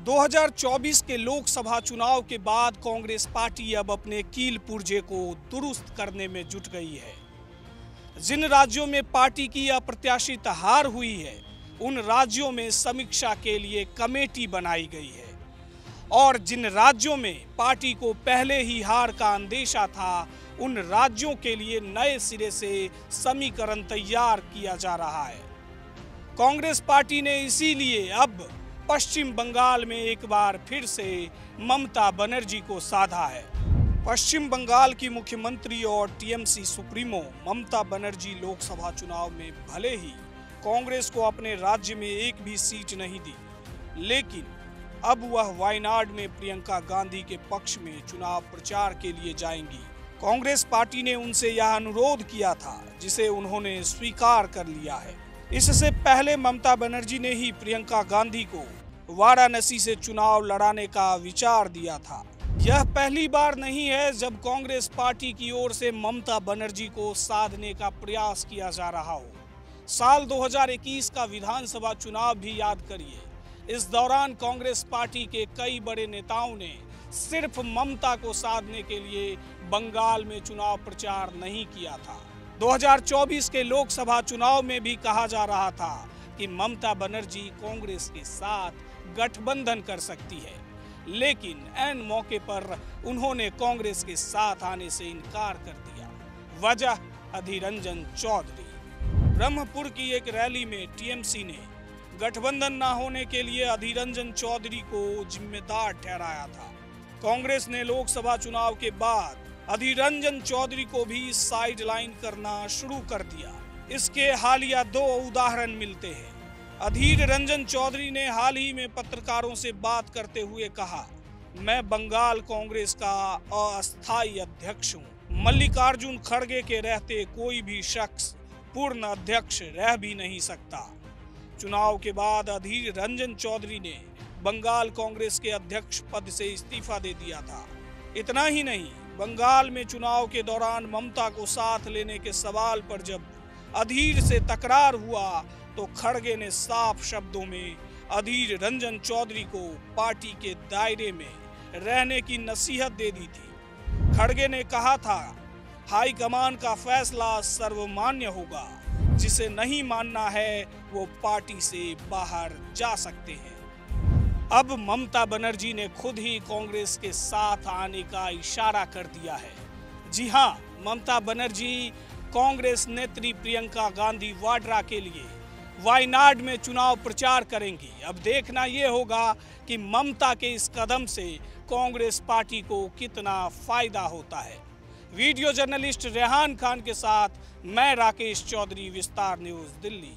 2024 के लोकसभा चुनाव के बाद कांग्रेस पार्टी अब अपने कील पुर्जे को दुरुस्त करने में जुट गई है। जिन राज्यों में पार्टी की अप्रत्याशित हार हुई है, उन राज्यों में समीक्षा के लिए कमेटी बनाई गई है और जिन राज्यों में पार्टी को पहले ही हार का अंदेशा था, उन राज्यों के लिए नए सिरे से समीकरण तैयार किया जा रहा है। कांग्रेस पार्टी ने इसीलिए अब पश्चिम बंगाल में एक बार फिर से ममता बनर्जी को साधा है। पश्चिम बंगाल की मुख्यमंत्री और टीएमसी सुप्रीमो ममता बनर्जी लोकसभा चुनाव में भले ही कांग्रेस को अपने राज्य में एक भी सीट नहीं दी, लेकिन अब वह वायनाड में प्रियंका गांधी के पक्ष में चुनाव प्रचार के लिए जाएंगी। कांग्रेस पार्टी ने उनसे यह अनुरोध किया था, जिसे उन्होंने स्वीकार कर लिया है। इससे पहले ममता बनर्जी ने ही प्रियंका गांधी को वाराणसी से चुनाव लड़ाने का विचार दिया था। यह पहली बार नहीं है जब कांग्रेस पार्टी की ओर से ममता बनर्जी को साधने का प्रयास किया जा रहा हो। साल 2021 का विधानसभा चुनाव भी याद करिए। इस दौरान कांग्रेस पार्टी के कई बड़े नेताओं ने सिर्फ ममता को साधने के लिए बंगाल में चुनाव प्रचार नहीं किया था। 2024 के लोकसभा चुनाव में भी कहा जा रहा था कि ममता बनर्जी कांग्रेस के साथ गठबंधन कर सकती है, लेकिन ऐन मौके पर उन्होंने कांग्रेस के साथ आने से इनकार कर दिया। वजह अधीर रंजन चौधरी। ब्रह्मपुर की एक रैली में टीएमसी ने गठबंधन न होने के लिए अधीर रंजन चौधरी को जिम्मेदार ठहराया था। कांग्रेस ने लोकसभा चुनाव के बाद अधीर रंजन चौधरी को भी साइडलाइन करना शुरू कर दिया। इसके हालिया दो उदाहरण मिलते हैं। अधीर रंजन चौधरी ने हाल ही में पत्रकारों से बात करते हुए कहा, मैं बंगाल कांग्रेस का अस्थायी अध्यक्ष हूं। मल्लिकार्जुन खड़गे के रहते कोई भी शख्स पूर्ण अध्यक्ष रह भी नहीं सकता। चुनाव के बाद अधीर रंजन चौधरी ने बंगाल कांग्रेस के अध्यक्ष पद से इस्तीफा दे दिया था। इतना ही नहीं, बंगाल में चुनाव के दौरान ममता को साथ लेने के सवाल पर जब अधीर से तकरार हुआ तो खड़गे ने साफ शब्दों में अधीर रंजन चौधरी को पार्टी के दायरे में रहने की नसीहत दे दी थी। खड़गे ने कहा था, हाईकमान का फैसला सर्वमान्य होगा, जिसे नहीं मानना है वो पार्टी से बाहर जा सकते हैं। अब ममता बनर्जी ने खुद ही कांग्रेस के साथ आने का इशारा कर दिया है। जी हां, ममता बनर्जी कांग्रेस नेत्री प्रियंका गांधी वाड्रा के लिए वायनाड में चुनाव प्रचार करेंगी। अब देखना यह होगा कि ममता के इस कदम से कांग्रेस पार्टी को कितना फायदा होता है। वीडियो जर्नलिस्ट रेहान खान के साथ मैं राकेश चौधरी, विस्तार न्यूज़, दिल्ली।